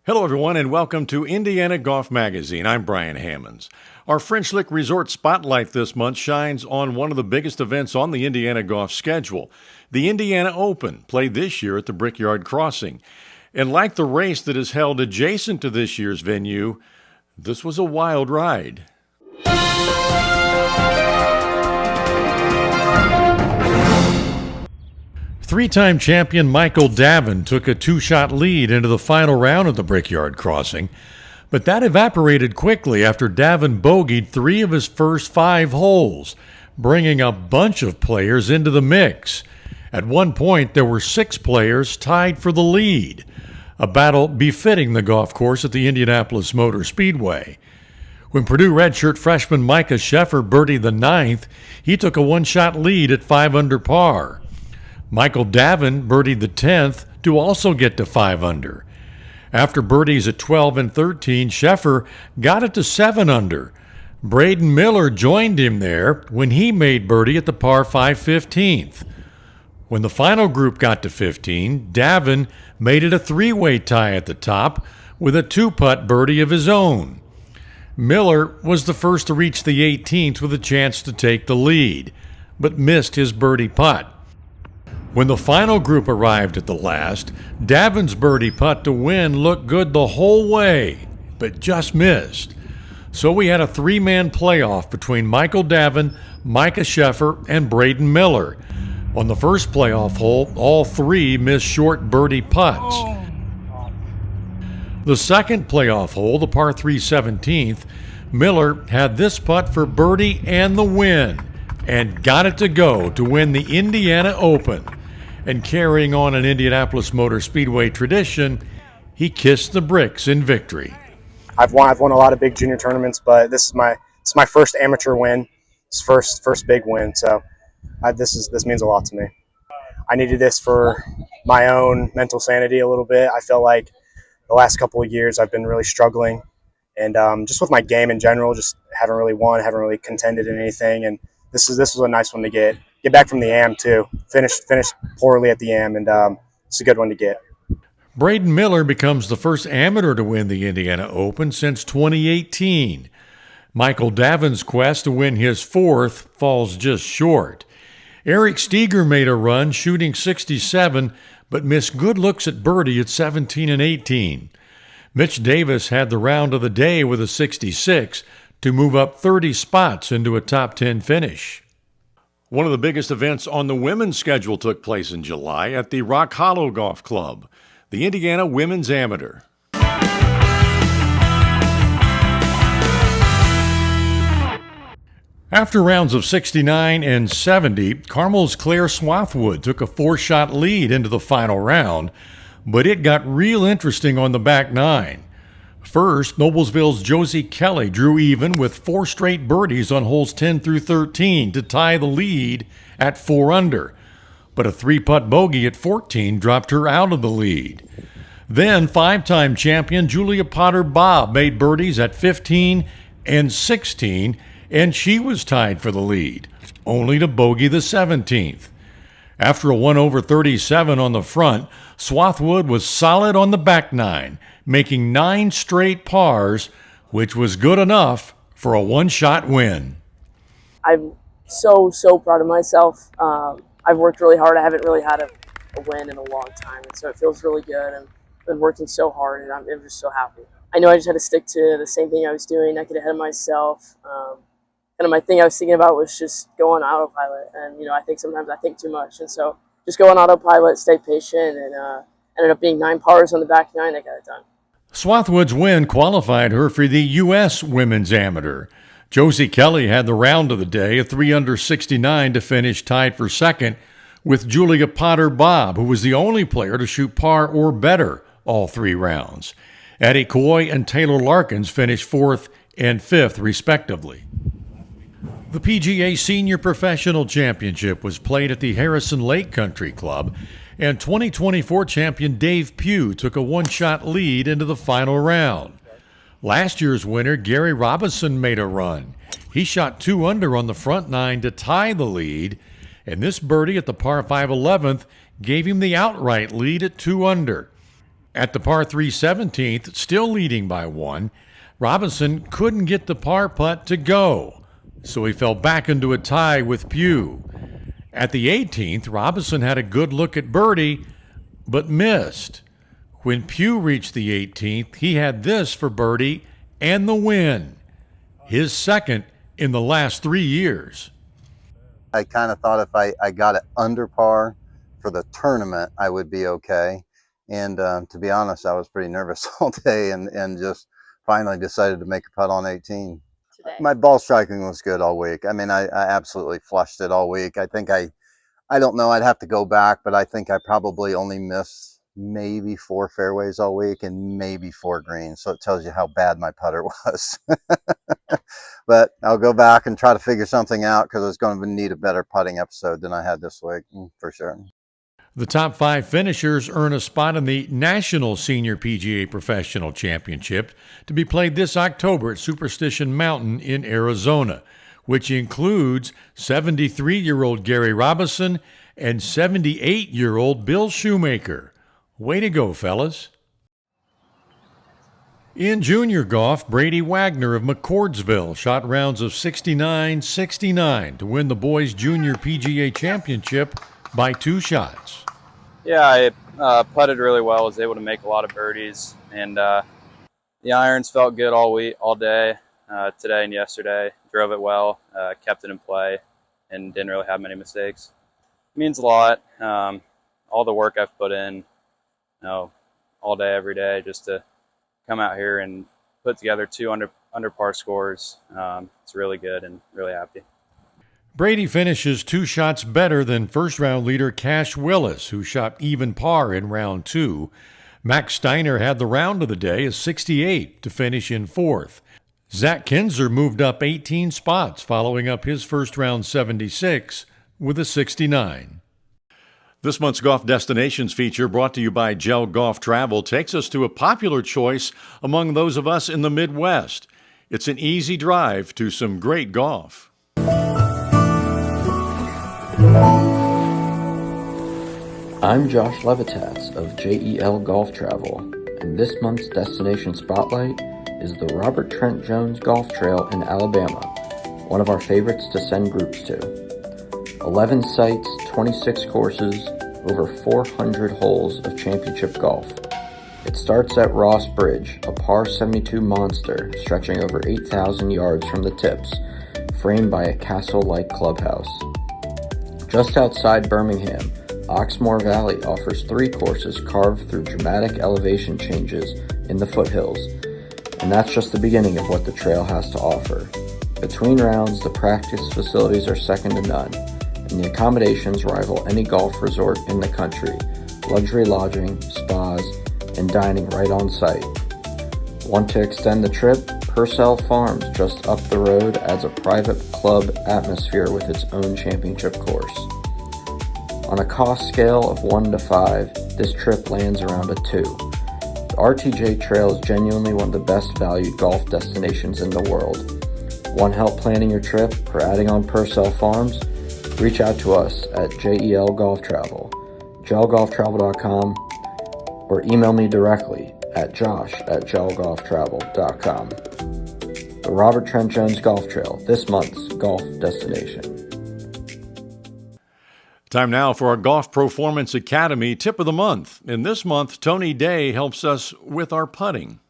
Hello, everyone, and welcome to Indiana Golf Magazine. I'm Brian Hammons. Our French Lick Resort Spotlight this month shines on one of the biggest events on the Indiana golf schedule, the Indiana Open, played this year at the Brickyard Crossing. And like the race that is held adjacent to this year's venue, this was a wild ride. Three-time champion Michael Davin took a two-shot lead into the final round of the Brickyard Crossing, but that evaporated quickly after Davin bogeyed 3 of his first 5 holes, bringing a bunch of players into the mix. At one point, there were 6 players tied for the lead, a battle befitting the golf course at the Indianapolis Motor Speedway. When Purdue redshirt freshman Micah Sheffer birdied the 9th, he took a one-shot lead at 5 under par. Michael Davin birdied the 10th to also get to 5 under. After birdies at 12 and 13, Sheffer got it to 7 under. Brayden Miller joined him there when he made birdie at the par 5 15th. When the final group got to 15, Davin made it a 3-way tie at the top with a 2-putt birdie of his own. Miller was the first to reach the 18th with a chance to take the lead, but missed his birdie putt. When the final group arrived at the last, Davin's birdie putt to win looked good the whole way, but just missed. So we had a 3-man playoff between Michael Davin, Micah Sheffer, and Brayden Miller. On the first playoff hole, all 3 missed short birdie putts. The second playoff hole, the par 3 17th, Miller had this putt for birdie and the win, and got it to go to win the Indiana Open. And carrying on an Indianapolis Motor Speedway tradition, he kissed the bricks in victory. I've won a lot of big junior tournaments, but this is my first amateur win. It's first big win, so this means a lot to me. I needed this for my own mental sanity a little bit. I felt like the last couple of years I've been really struggling, and just with my game in general, just haven't really won, haven't really contended in anything, and this was a nice one to get back from the AM too. Finished poorly at the AM, and it's a good one to get. Brayden Miller becomes the first amateur to win the Indiana Open since 2018. Michael Davin's quest to win his 4th falls just short. Eric Steger made a run shooting 67, but missed good looks at birdie at 17 and 18. Mitch Davis had the round of the day with a 66 to move up 30 spots into a top 10 finish. One of the biggest events on the women's schedule took place in July at the Rock Hollow Golf Club, the Indiana Women's Amateur. After rounds of 69 and 70, Carmel's Claire Swathwood took a 4-shot lead into the final round, but it got real interesting on the back 9. First, Noblesville's Josie Kelly drew even with 4 straight birdies on holes 10 through 13 to tie the lead at 4 under, but a 3-putt bogey at 14 dropped her out of the lead. Then, 5-time champion Julia Potter-Bobb made birdies at 15 and 16, and she was tied for the lead, only to bogey the 17th. After a 1/37 on the front, Swathwood was solid on the back 9, making 9 straight pars, which was good enough for a 1-shot win. I'm so proud of myself. I've worked really hard. I haven't really had a win in a long time, and so it feels really good. And I've been working so hard, and I'm just so happy. I know I just had to stick to the same thing I was doing, not get ahead of myself. Kind of my thing I was thinking about was just go on autopilot, and I think sometimes I think too much, and so just go on autopilot, stay patient, and ended up being 9 pars on the back 9 that got it done. Swathwood's win qualified her for the U.S. Women's Amateur. Josie Kelly had the round of the day, a 3 under 69 to finish tied for second with Julia Potter-Bobb, who was the only player to shoot par or better all 3 rounds. Addie Coy and Taylor Larkins finished 4th and 5th, respectively. The PGA Senior Professional Championship was played at the Harrison Lake Country Club, and 2024 champion Dave Pugh took a 1-shot lead into the final round. Last year's winner, Gary Robinson, made a run. He shot 2 under on the front 9 to tie the lead, and this birdie at the par 5 11th gave him the outright lead at 2 under. At the par 3 17th, still leading by 1, Robinson couldn't get the par putt to go, so he fell back into a tie with Pugh. At the 18th, Robinson had a good look at birdie, but missed. When Pugh reached the 18th, he had this for birdie and the win, his second in the last 3 years. I kind of thought if I got it under par for the tournament, I would be okay. And to be honest, I was pretty nervous all day and just finally decided to make a putt on 18. Today. My ball striking was good all week. I mean, I absolutely flushed it all week. I think I don't know, I'd have to go back, but I think I probably only missed maybe 4 fairways all week and maybe 4 greens. So it tells you how bad my putter was. But I'll go back and try to figure something out because I was going to need a better putting episode than I had this week, for sure. The top 5 finishers earn a spot in the National Senior PGA Professional Championship to be played this October at Superstition Mountain in Arizona, which includes 73-year-old Gary Robinson and 78-year-old Bill Shoemaker. Way to go, fellas. In junior golf, Brady Waggoner of McCordsville shot rounds of 69-69 to win the boys' Junior PGA Championship by 2 shots. Yeah, I putted really well, was able to make a lot of birdies, and the irons felt good all day, today and yesterday. Drove it well, kept it in play, and didn't really have many mistakes. It means a lot. All the work I've put in, all day, every day, just to come out here and put together 2 under par scores. It's really good and really happy. Brady finishes 2 shots better than first-round leader Cash Willis, who shot even par in round 2. Max Steiner had the round of the day, a 68, to finish in 4th. Zach Kinzer moved up 18 spots, following up his first-round 76 with a 69. This month's Golf Destinations feature, brought to you by JEL Golf Travel, takes us to a popular choice among those of us in the Midwest. It's an easy drive to some great golf. I'm Josh Levitats of JEL Golf Travel, and this month's destination spotlight is the Robert Trent Jones Golf Trail in Alabama, one of our favorites to send groups to. 11 sites, 26 courses, over 400 holes of championship golf. It starts at Ross Bridge, a par 72 monster stretching over 8,000 yards from the tips, framed by a castle-like clubhouse. Just outside Birmingham, Oxmoor Valley offers 3 courses carved through dramatic elevation changes in the foothills, and that's just the beginning of what the trail has to offer. Between rounds, the practice facilities are second to none, and the accommodations rival any golf resort in the country, luxury lodging, spas, and dining right on site. Want to extend the trip? Purcell Farms, just up the road, adds a private club atmosphere with its own championship course. On a cost scale of 1 to 5, this trip lands around a 2. The RTJ Trail is genuinely one of the best valued golf destinations in the world. Want help planning your trip or adding on Purcell Farms? Reach out to us at JEL Golf Travel, jelgolftravel.com, or email me directly at josh@jelgolftravel.com. The Robert Trent Jones Golf Trail, this month's golf destination. Time now for our Golf Performance Academy tip of the month. And this month, Tony Day helps us with our putting.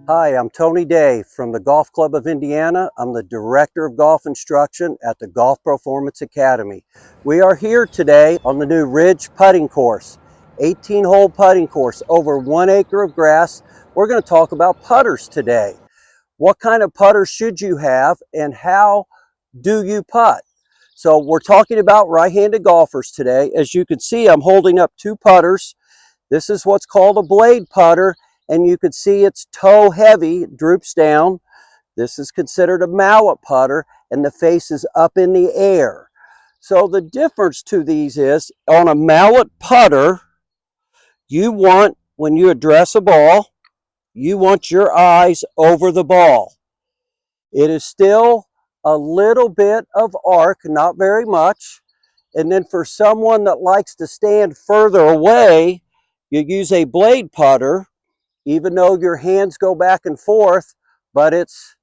Hi, I'm Tony Day from the Golf Club of Indiana. I'm the Director of Golf Instruction at the Golf Performance Academy. We are here today on the new Ridge putting course, 18-hole putting course, over 1 acre of grass. We're going to talk about putters today. What kind of putter should you have and how do you putt? So we're talking about right-handed golfers today. As you can see, I'm holding up 2 putters. This is what's called a blade putter, and you can see it's toe heavy, droops down. This is considered a mallet putter, and the face is up in the air. So the difference to these is, on a mallet putter, you want, when you address a ball, you want your eyes over the ball. It is still a little bit of arc, not very much, And then for someone that likes to stand further away, you use a blade putter, even though your hands go back and forth, but it's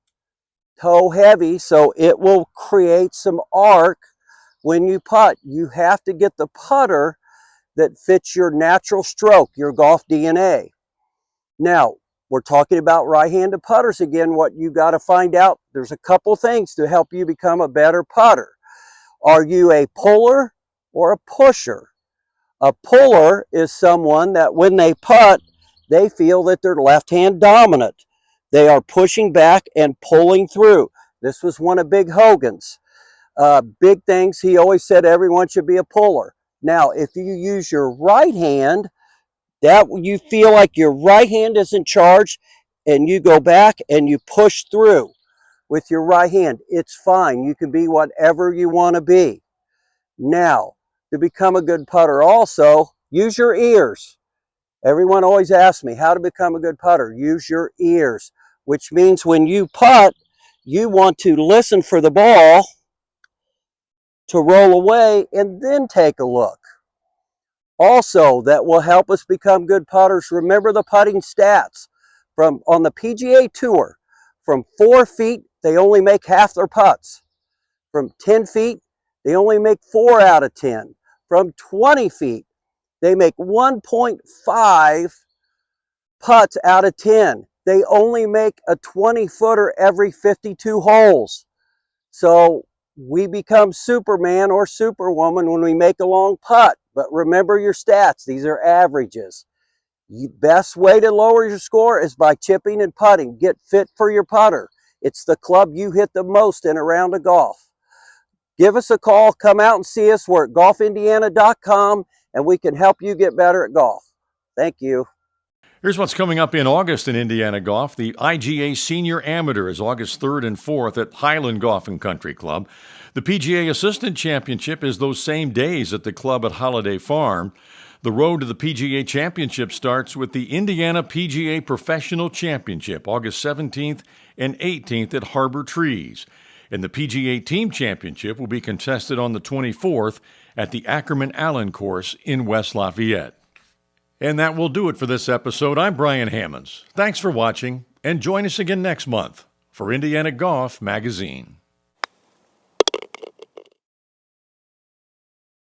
toe heavy, so it will create some arc when you putt. You have to get the putter that fits your natural stroke, your golf DNA. Now, we're talking about right-handed putters again. What you got to find out, there's a couple things to help you become a better putter. Are you a puller or a pusher? A puller is someone that when they putt, they feel that they're left-hand dominant. They are pushing back and pulling through. This was one of Big Hogan's big things. He always said everyone should be a puller. Now, if you use your right hand, that you feel like your right hand is in charge and you go back and you push through with your right hand, it's fine. You can be whatever you want to be. Now, to become a good putter also, use your ears. Everyone always asks me how to become a good putter. Use your ears, which means when you putt, you want to listen for the ball to roll away and then take a look. Also, that will help us become good putters. Remember the putting stats on the PGA Tour. From 4 feet, they only make half their putts. From 10 feet, they only make 4 out of 10. From 20 feet, they make 1.5 putts out of 10. They only make a 20-footer every 52 holes. So we become Superman or Superwoman when we make a long putt. But remember your stats. These are averages. The best way to lower your score is by chipping and putting. Get fit for your putter. It's the club you hit the most in a round of golf. Give us a call. Come out and see us. We're at golfindiana.com, and we can help you get better at golf. Thank you. Here's what's coming up in August in Indiana golf. The IGA Senior Amateur is August 3rd and 4th at Highland Golf and Country Club. The PGA Assistant Championship is those same days at the club at Holiday Farm. The road to the PGA Championship starts with the Indiana PGA Professional Championship, August 17th and 18th at Harbor Trees. And the PGA Team Championship will be contested on the 24th at the Ackerman Allen Course in West Lafayette. And that will do it for this episode. I'm Brian Hammons. Thanks for watching, and join us again next month for Indiana Golf Magazine.